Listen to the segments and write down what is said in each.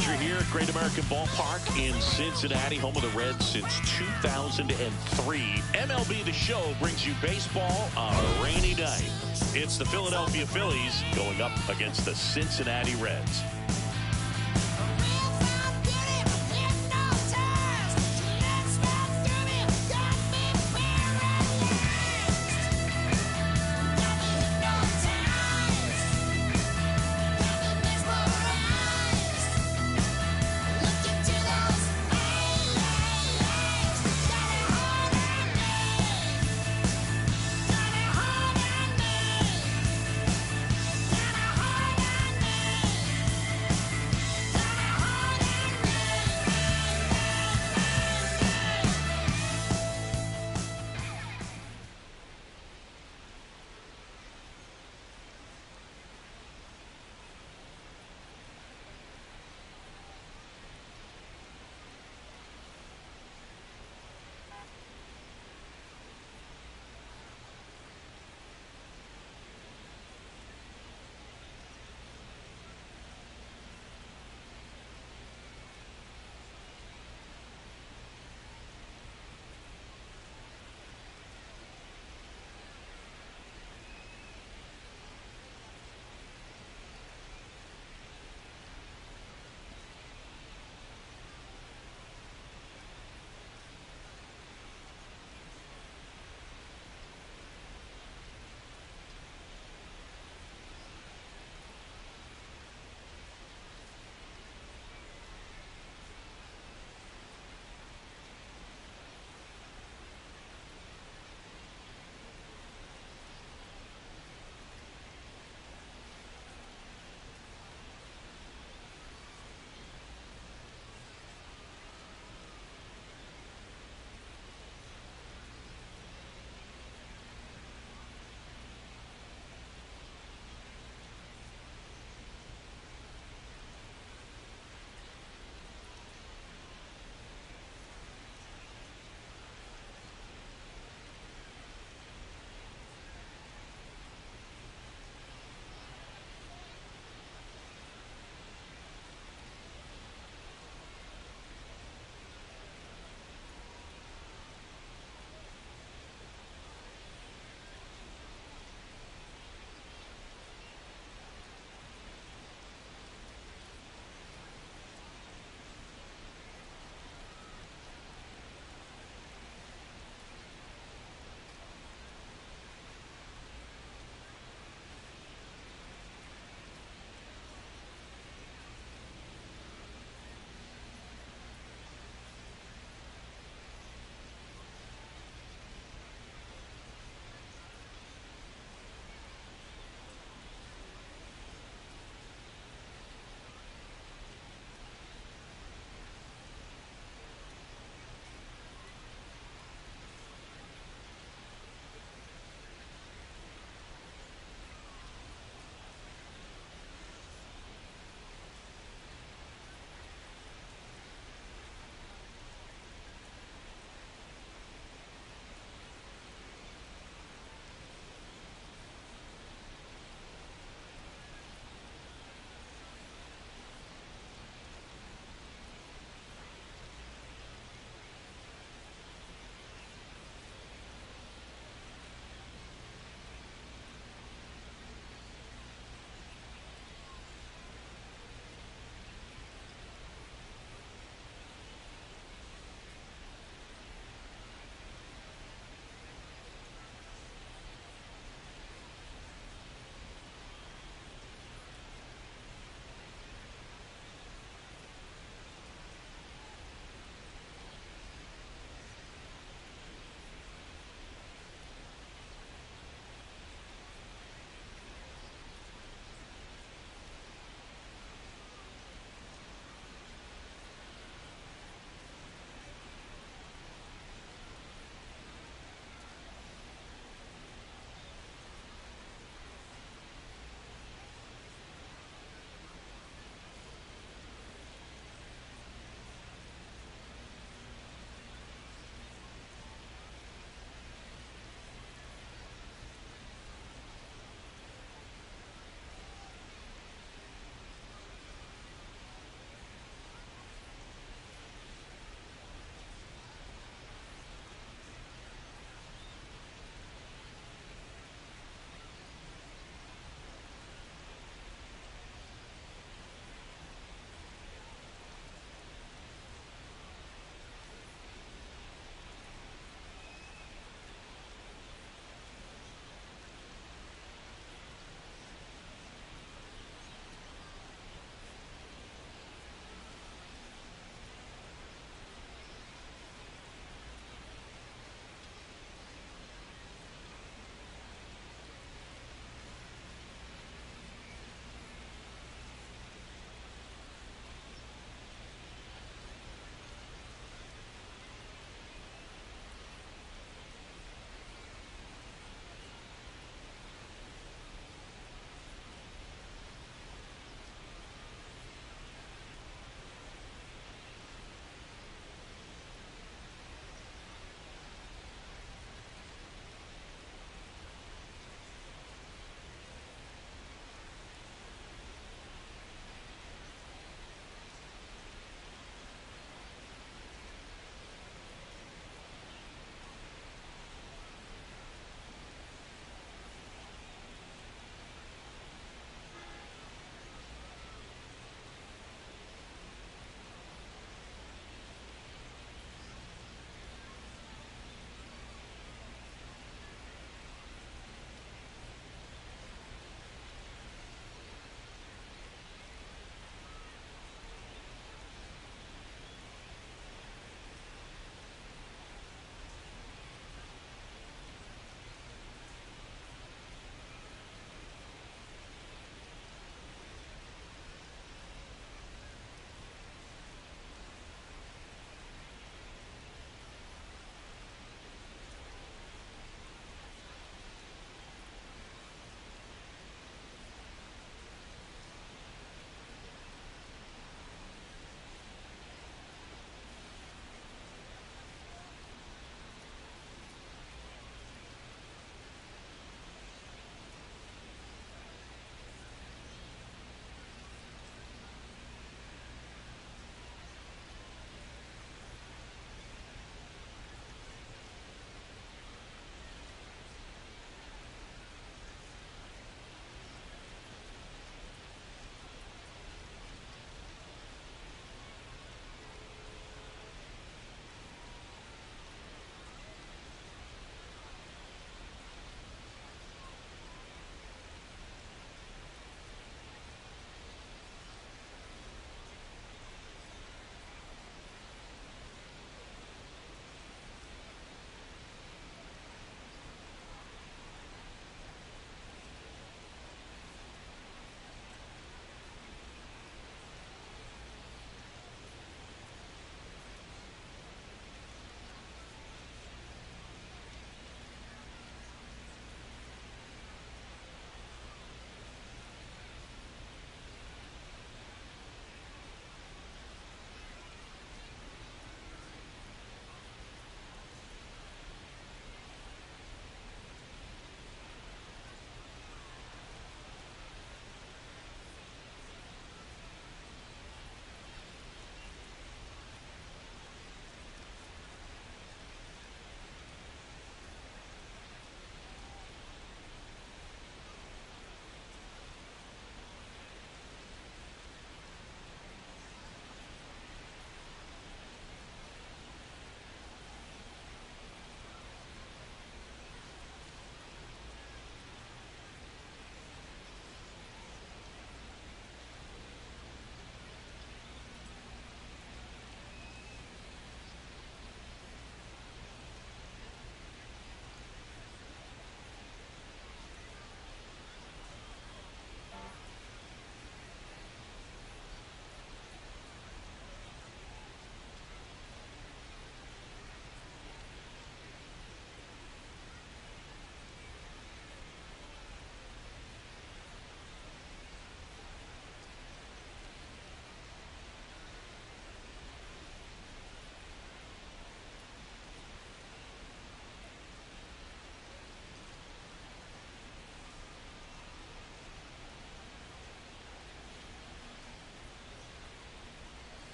temperature here at Great American Ballpark in Cincinnati, home of the Reds since 2003. MLB The Show brings you baseball on a rainy night. It's the Philadelphia Phillies going up against the Cincinnati Reds.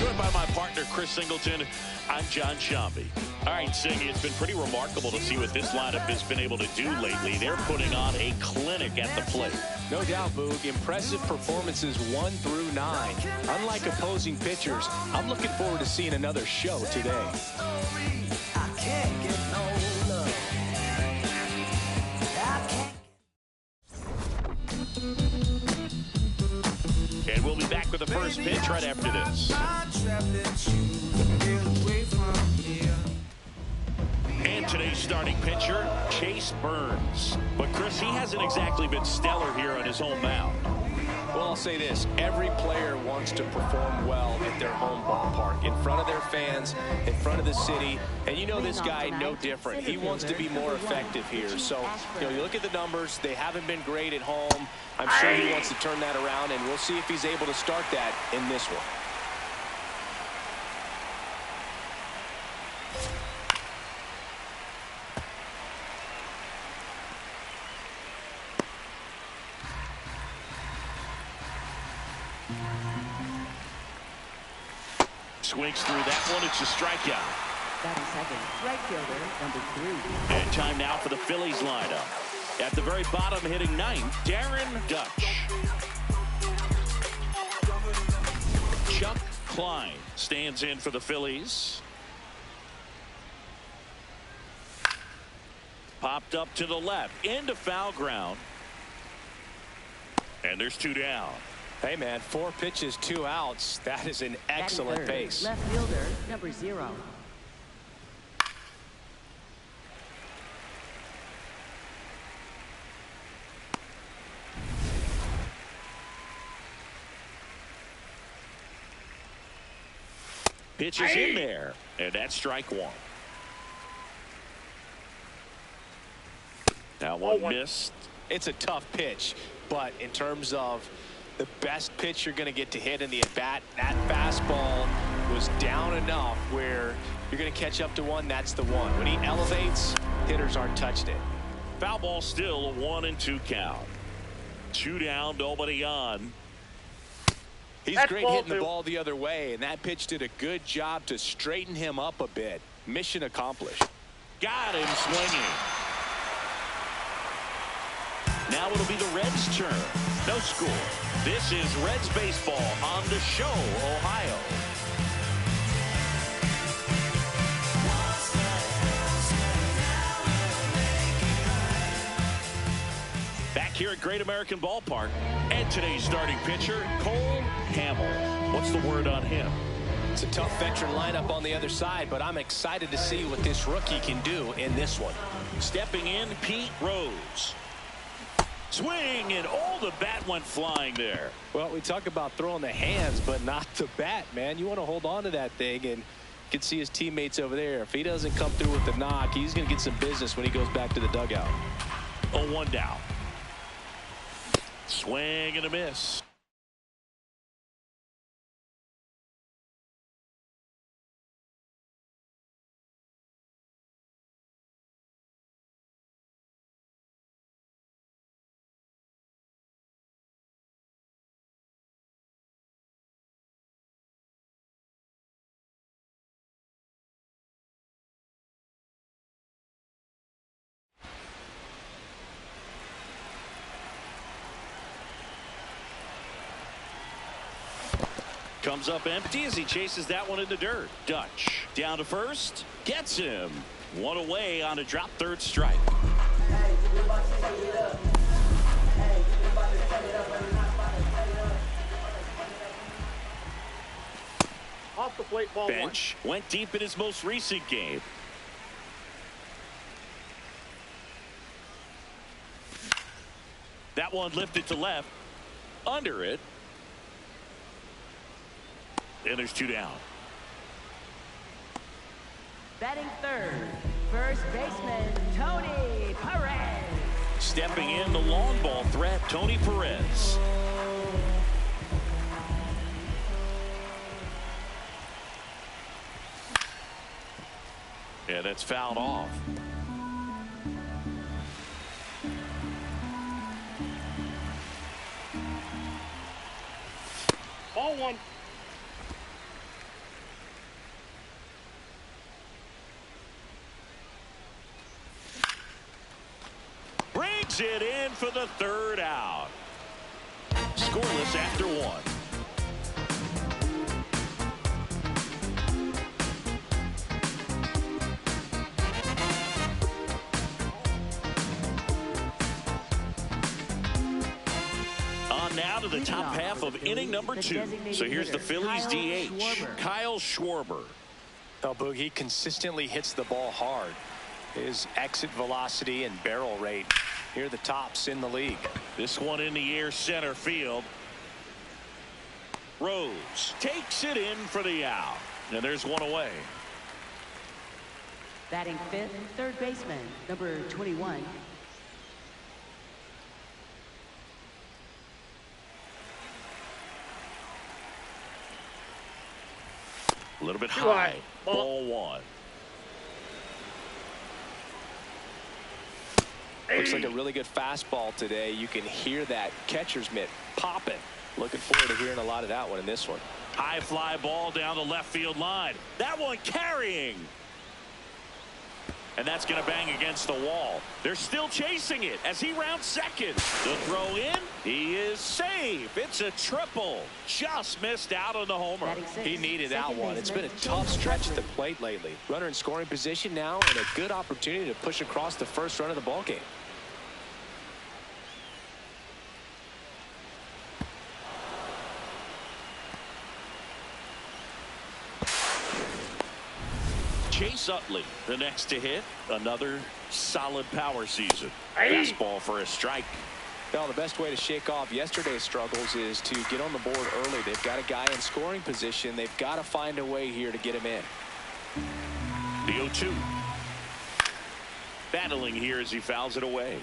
Joined by my partner, Chris Singleton. I'm John Shambi. All right, Singy, it's been pretty remarkable to see what this lineup has been able to do lately. They're putting on a clinic at the plate. No doubt, Boog. Impressive performances 1 through 9. Unlike opposing pitchers, I'm looking forward to seeing another show today. And we'll be back with the first pitch right after this. And today's starting pitcher, Chase Burns. But, Chris, he hasn't exactly been stellar here on his home mound. Well, I'll say this. Every player wants to perform well at their home ballpark, in front of their fans, in front of the city. And you know this guy, no different. He wants to be more effective here. So, you look at the numbers. They haven't been great at home. I'm sure he wants to turn that around, and we'll see if he's able to start that in this one. Swings through that one. It's a strikeout. Batting second, right fielder, number 3. And time now for the Phillies lineup. At the very bottom, hitting 9th, Darren Dutch. Chuck Klein stands in for the Phillies. Popped up to the left, into foul ground. And there's 2 down. Hey, man, 4 pitches, 2 outs. That is an excellent pace. Left fielder, number 0. Pitch is in there, and that's strike 1. That one missed. It's a tough pitch, but in terms of the best pitch you're going to get to hit in the at-bat, that fastball was down enough where you're going to catch up to one. That's the one. When he elevates, hitters aren't touched it. Foul ball still, a 1-2 count. 2 down, nobody on. He's great hitting the ball the other way, and that pitch did a good job to straighten him up a bit. Mission accomplished. Got him swinging. Now it'll be the Reds' turn. No score. This is Reds baseball on the show, Ohio. Back here at Great American Ballpark, and today's starting pitcher, Cole Hamel. What's the word on him? It's a tough veteran lineup on the other side, but I'm excited to see what this rookie can do in this one. Stepping in, Pete Rose. Swing, and the bat went flying there. Well, we talk about throwing the hands, but not the bat, man. You want to hold on to that thing, and you can see his teammates over there. If he doesn't come through with the knock, he's going to get some business when he goes back to the dugout. 0-1 down. Swing and a miss. Comes up empty as he chases that one in the dirt. Dutch down to first. Gets him. One away on a drop third strike. Off the plate, ball Bench went deep in his most recent game. That one lifted to left. Under it. And there's 2 down. Batting third, first baseman, Tony Perez. Stepping in, the long ball threat, Tony Perez. Yeah, that's fouled off. Ball 1. Drives it in for the third out. Scoreless after one. On now to the top half of inning number 2. So here's the Phillies DH, Kyle Schwarber. Oh, Boog, he consistently hits the ball hard. His exit velocity and barrel rate, here are the tops in the league. This one in the air, center field. Rose takes it in for the out. And there's one away. Batting fifth, third baseman, number 21. A little bit high. Ball one. Looks like a really good fastball today. You can hear that catcher's mitt popping. Looking forward to hearing a lot of that one in this one. High fly ball down the left field line. That one carrying. And that's going to bang against the wall. They're still chasing it as he rounds second. The throw in. He is safe. It's a triple. Just missed out on the homer. He needed that one. It's been a tough stretch at the plate lately. Runner in scoring position now, and a good opportunity to push across the first run of the ballgame. Chase Utley, the next to hit. Another solid power season. Fastball for a strike. Well, the best way to shake off yesterday's struggles is to get on the board early. They've got a guy in scoring position. They've got to find a way here to get him in. The 0-2. Battling here as he fouls it away.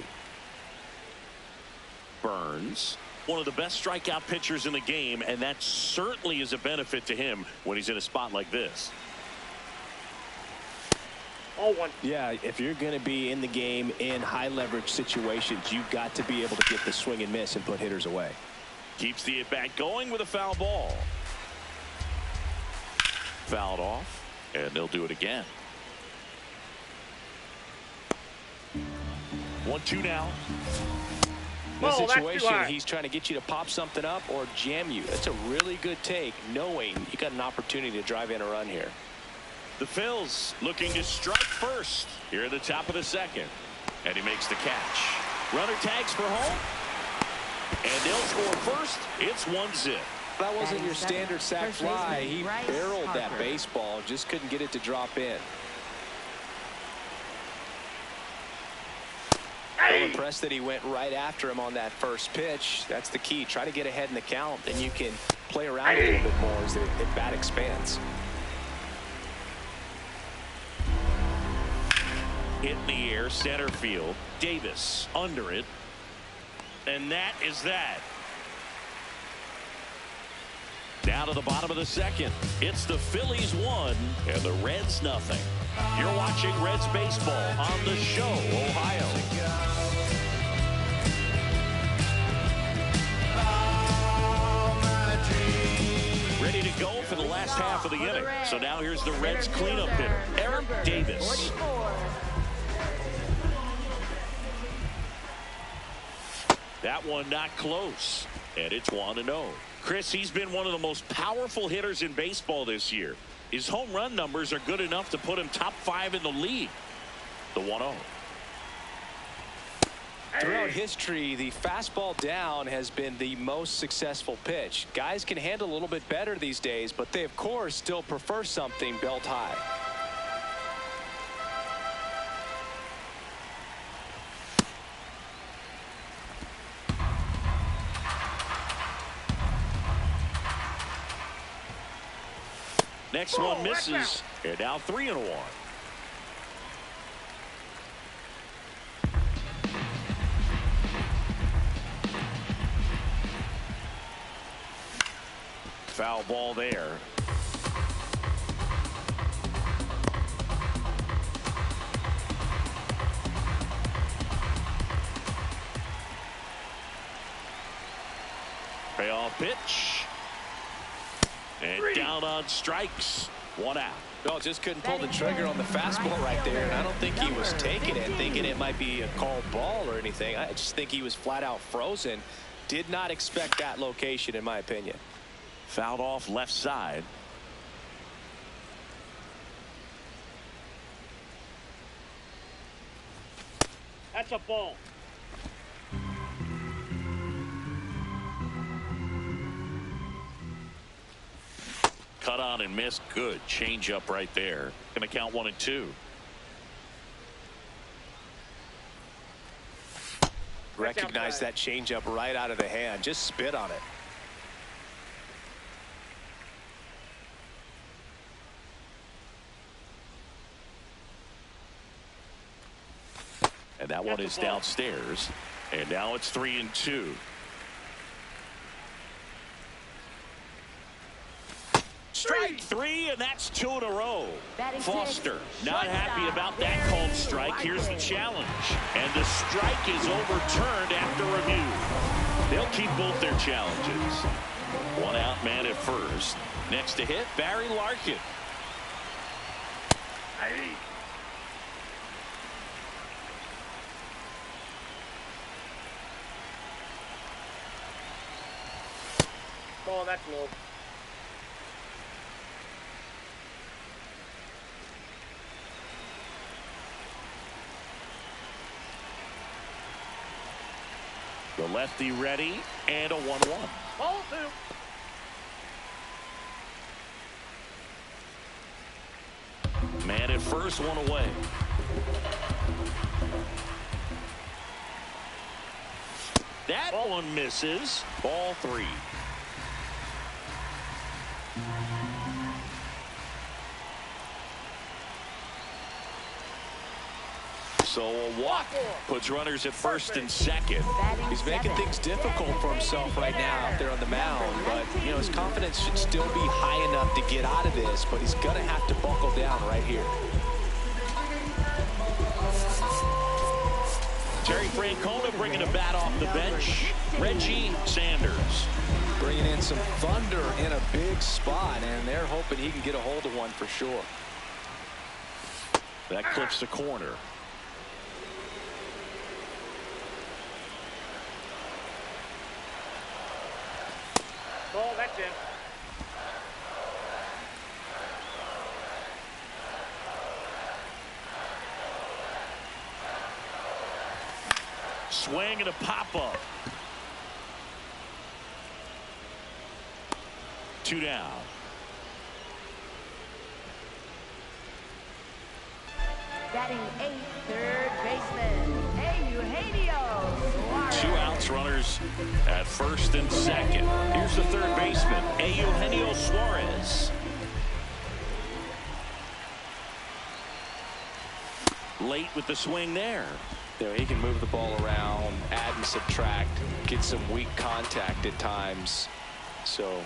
Burns, one of the best strikeout pitchers in the game, and that certainly is a benefit to him when he's in a spot like this. Yeah, if you're going to be in the game in high leverage situations, you've got to be able to get the swing and miss and put hitters away. Keeps the at-bat going with a foul ball. Fouled off, and they'll do it again. 1-2 now. In this situation, he's trying to get you to pop something up or jam you. That's a really good take, knowing you got an opportunity to drive in a run here. The Phils looking to strike first here at the top of the second. And he makes the catch. Runner tags for home. And they'll score first. It's 1-0. That wasn't your standard sac fly. He barreled that baseball. Just couldn't get it to drop in. So impressed that he went right after him on that first pitch. That's the key. Try to get ahead in the count. Then you can play around a little bit more as the bat expands. Hit in the air, center field. Davis under it. And that is that. Down to the bottom of the second. It's the Phillies 1 and the Reds nothing. You're watching Reds baseball on the Show, Ohio. Ready to go for the last half of the inning. So now here's the Reds cleanup hitter, Eric Davis. That one not close, and it's 1-0. Chris, he's been one of the most powerful hitters in baseball this year. His home run numbers are good enough to put him top 5 in the league. The 1-0. Throughout history, the fastball down has been the most successful pitch. Guys can handle a little bit better these days, but they, of course, still prefer something belt high. Next one misses, and now 3-1. Foul ball there. Payoff pitch. And down on strikes. One out. No, just couldn't pull the trigger on the fastball right there, and I don't think he was taking it, thinking it might be a called ball or anything. I just think he was flat out frozen. Did not expect that location, in my opinion. Fouled off left side. That's a ball. Cut on and missed. Good change up right there. Gonna count 1-2. Recognize that changeup right out of the hand. Just spit on it. And that one is downstairs. And now it's 3-2. Strike three, and that's 2 in a row. Foster not happy about that called strike. Here's the challenge. And the strike is overturned after review. They'll keep both their challenges. One out, man at first. Next to hit, Barry Larkin. Ball, that's low. The lefty ready, and a 1-1. Ball two. Man at first, one away. That one misses. Ball 3. So a walk puts runners at first and second. He's making things difficult for himself right now out there on the mound, but you know his confidence should still be high enough to get out of this, but he's gonna have to buckle down right here. Terry Francona bringing a bat off the bench. Reggie Sanders bringing in some thunder in a big spot, and they're hoping he can get a hold of one for sure. That clips the corner. Ball, that's in. Swing and a pop-up. 2 down. Batting 8th, third baseman, Eugenio. 2 outs, runners at first and second. Here's the third baseman, Eugenio Suarez. Late with the swing there. You know, he can move the ball around, add and subtract, get some weak contact at times. So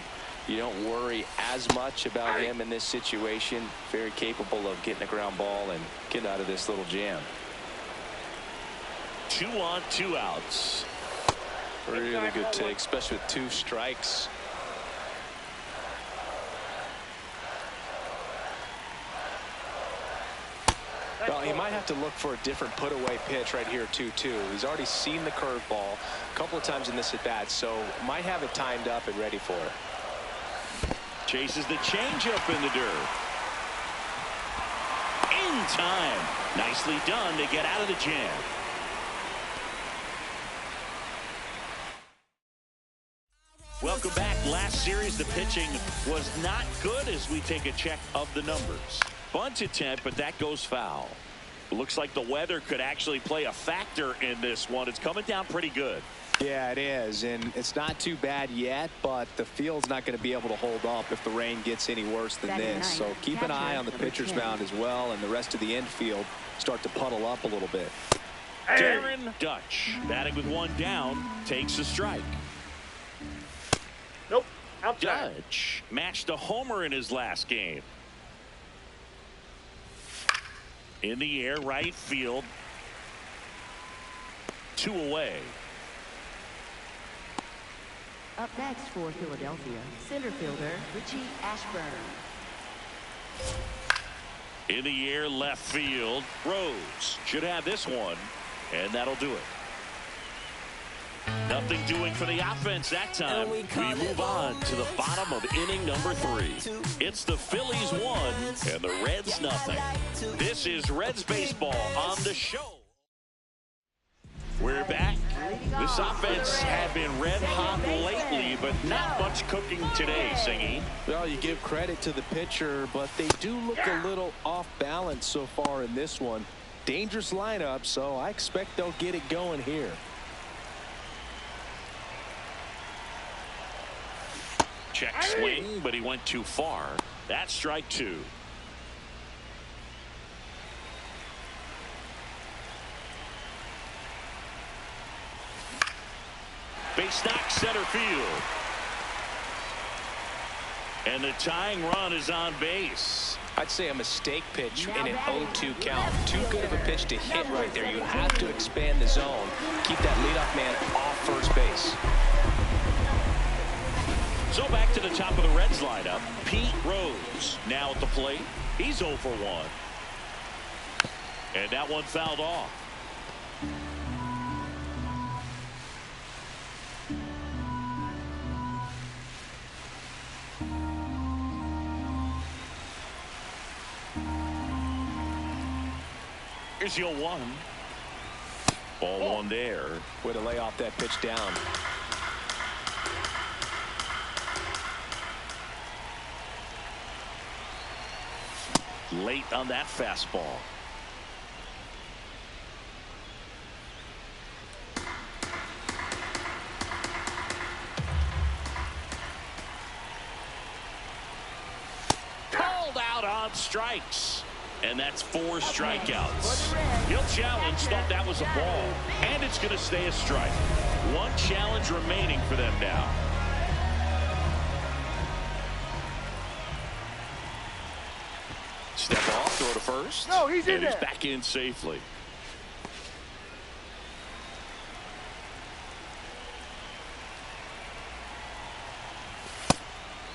you don't worry as much about him in this situation. Very capable of getting a ground ball and getting out of this little jam. 2 on, 2 outs. Really good take, especially with 2 strikes. Well, he might have to look for a different put-away pitch right here, too. He's already seen the curveball a couple of times in this at-bat, so might have it timed up and ready for it. Chases the changeup in the dirt. In time. Nicely done to get out of the jam. Welcome back. Last series, the pitching was not good as we take a check of the numbers. Bunt attempt, but that goes foul. Looks like the weather could actually play a factor in this one. It's coming down pretty good. Yeah, it is, and it's not too bad yet, but the field's not going to be able to hold up if the rain gets any worse than this. So keep an eye on the pitcher's mound as well, and the rest of the infield start to puddle up a little bit. Darren Dutch, batting with 1 down, takes a strike. Nope. Outside. Dutch matched a homer in his last game. In the air, right field. 2 away. Up next for Philadelphia, center fielder Richie Ashburn. In the air, left field. Rose should have this one, and that'll do it. Nothing doing for the offense that time. We move on to the bottom of inning number 3. It's the Phillies 1 and the Reds nothing. This is Reds baseball on the show. We're back. This offense had been red hot lately, but not much cooking today, Singy. Well, you give credit to the pitcher, but they do look a little off balance so far in this one. Dangerous lineup, so I expect they'll get it going here. Check swing, but he went too far. That's strike 2. Base knock, center field. And the tying run is on base. I'd say a mistake pitch in an 0-2 count. Too good of a pitch to hit right there. You have to expand the zone. Keep that leadoff man off first base. So back to the top of the Reds lineup. Pete Rose now at the plate. He's 0 for 1. And that one fouled off. Here's the 0-1. Ball 1 there. Way to lay off that pitch down. Late on that fastball. Called out on strikes. And that's 4 strikeouts. He'll challenge, thought that was a ball. And it's going to stay a strike. 1 challenge remaining for them now. Step off, throw to first. No, he's in there. And he's back in safely.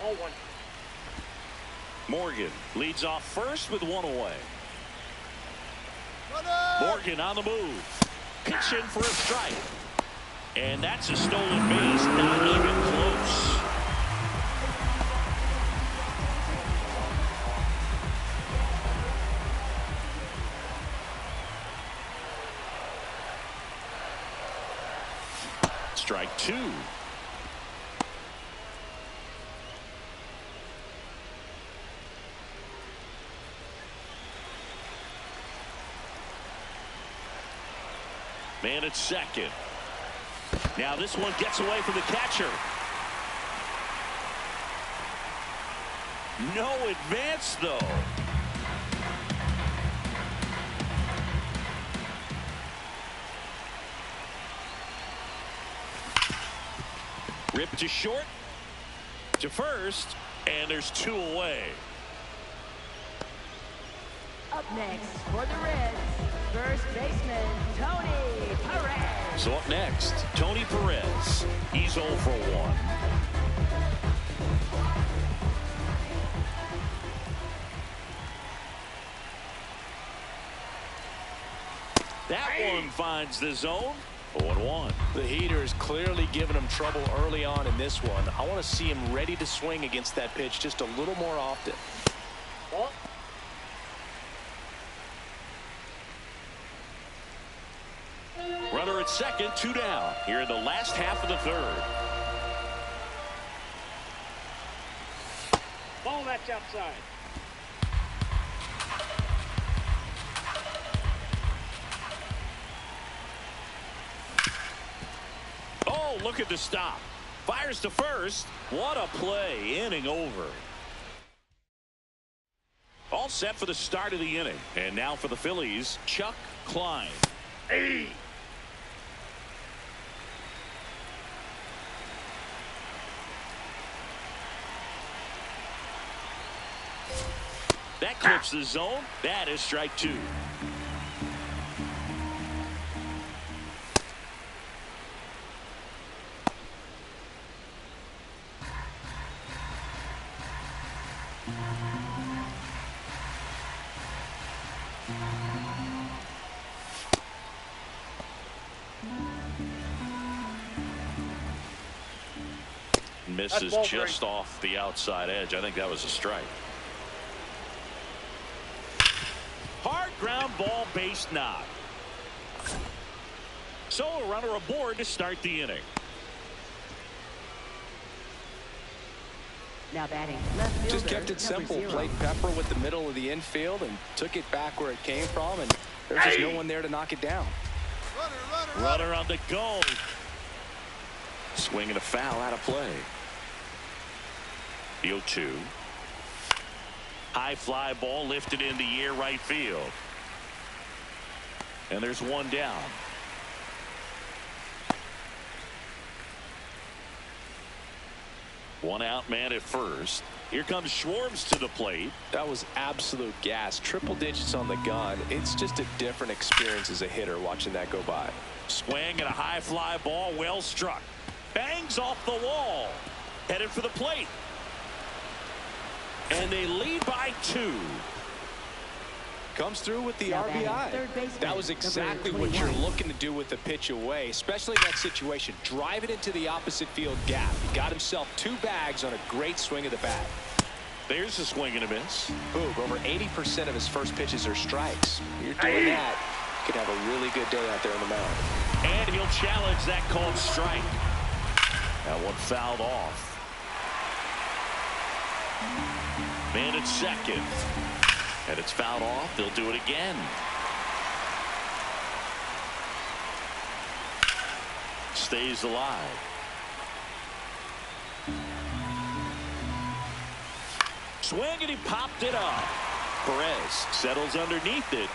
All 1. Morgan leads off first with 1 away. Morgan on the move. Pitch in for a strike. And that's a stolen base. Not even close. Strike 2. Man at second. Now this one gets away from the catcher. No advance though. Ripped to short, to first, and there's 2 away. Up next for the Reds, first baseman Tony Perez. So up next, Tony Perez. He's 0 for 1. That one finds the zone. 0-1. The heater is clearly giving him trouble early on in this one. I want to see him ready to swing against that pitch just a little more often. Ball. Runner at second, 2 down. Here in the last half of the 3rd. Ball, that's outside. Oh, look at the stop. Fires to first. What a play. Inning over. All set for the start of the inning. And now for the Phillies, Chuck Klein. Hey. That clips the zone. That is strike 2. misses just off the outside edge. I think that was a strike. Hard ground ball, base knock. So a runner aboard to start the inning. Now batting left fielder, Just kept it simple. 0. Played Pepper with the middle of the infield and took it back where it came from, and there's just no one there to knock it down. Runner on the go. Swing and a foul out of play. The 0-2. High fly ball lifted in the air right field. And there's one down. One out man at first. Here comes Schwartz to the plate. That was absolute gas. Triple digits on the gun. It's just a different experience as a hitter watching that go by. Swing and a high fly ball, well struck. Bangs off the wall. Headed for the plate. And they lead by 2. Comes through with the RBI. That was exactly what you're looking to do with the pitch away, especially in that situation. Drive it into the opposite field gap. He got himself 2 bags on a great swing of the bat. There's a swing and a miss. Boog, over 80% of his first pitches are strikes. You're doing that, you could have a really good day out there on the mound. And he'll challenge that called strike. That one fouled off. Man at second. And it's fouled off. They'll do it again. Stays alive. Swing and he popped it up. Perez settles underneath it.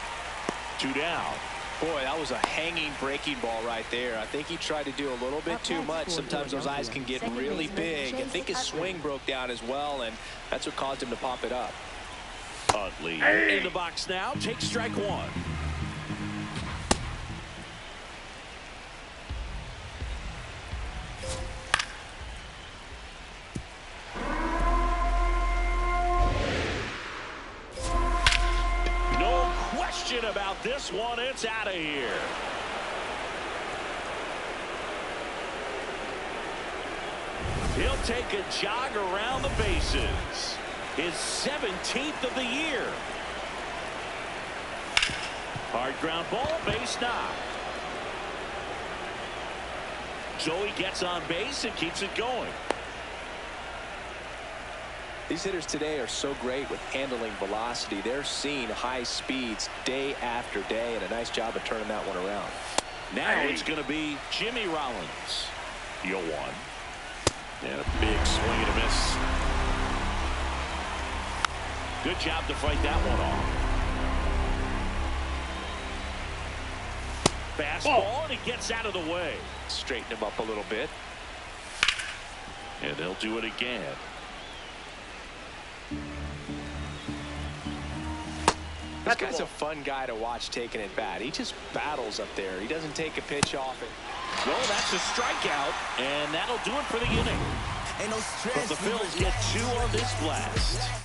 2 down. Boy, that was a hanging breaking ball right there. I think he tried to do a little bit too much. Sometimes those eyes can get really big. I think his swing broke down as well, and that's what caused him to pop it up. Utley in the box now. Take strike 1. No question about this one. It's out of here. He'll take a jog around the bases. His 17th of the year. Hard ground ball, base knock. Joey gets on base and keeps it going. These hitters today are so great with handling velocity. They're seeing high speeds day after day, and a nice job of turning that one around. Now it's going to be Jimmy Rollins. The 0-1. And a big swing and a miss. Good job to fight that one off. Fastball, and he gets out of the way. Straighten him up a little bit. And they'll do it again. This guy's a fun guy to watch taking at bat. He just battles up there. He doesn't take a pitch off it. Well, that's a strikeout, and that'll do it for the inning. But the Phils get 2 on this blast.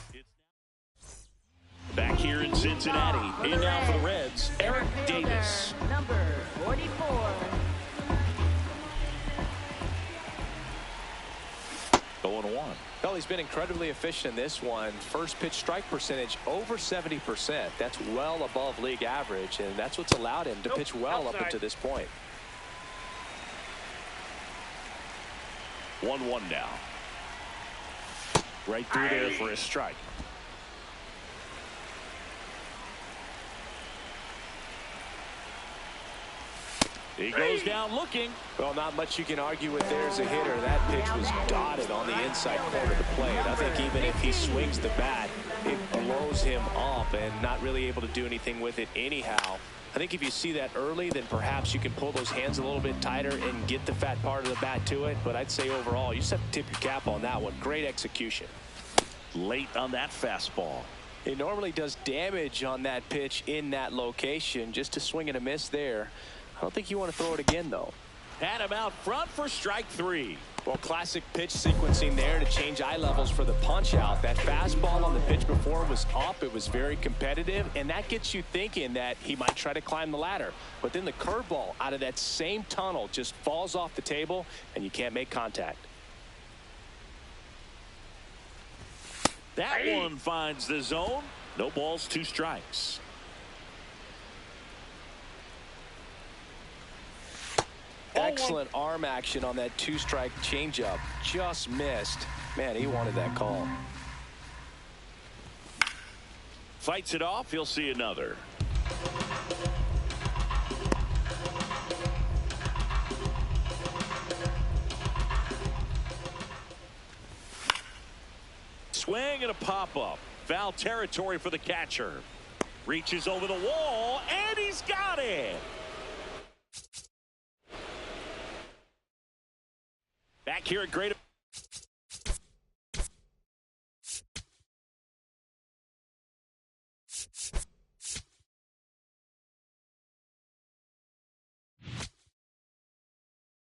Back here in Cincinnati, in now for the Reds, Eric Davis. Number 44. 0-1. Well, he's been incredibly efficient in this one. First pitch strike percentage over 70%. That's well above league average, and that's what's allowed him to pitch well up until this point. 1-1 now. Right through there for a strike. He goes down looking. Well, not much you can argue with there as a hitter. That pitch was dotted on the inside corner of the plate. I think even if he swings the bat, it blows him up and not really able to do anything with it anyhow. I think if you see that early, then perhaps you can pull those hands a little bit tighter and get the fat part of the bat to it. But I'd say overall, you just have to tip your cap on that one. Great execution. Late on that fastball. It normally does damage on that pitch in that location. Just to swing and a miss there. I don't think you want to throw it again, though. Had him out front for strike 3. Well, classic pitch sequencing there to change eye levels for the punch out. That fastball on the pitch before was up. It was very competitive, and that gets you thinking that he might try to climb the ladder. But then the curveball out of that same tunnel just falls off the table, and you can't make contact. That one finds the zone. No balls, 2 strikes. Excellent arm action on that 2-strike changeup. Just missed. Man, he wanted that call. Fights it off. He'll see another. Swing and a pop-up. Foul territory for the catcher. Reaches over the wall, and he's got it. Back here at Great.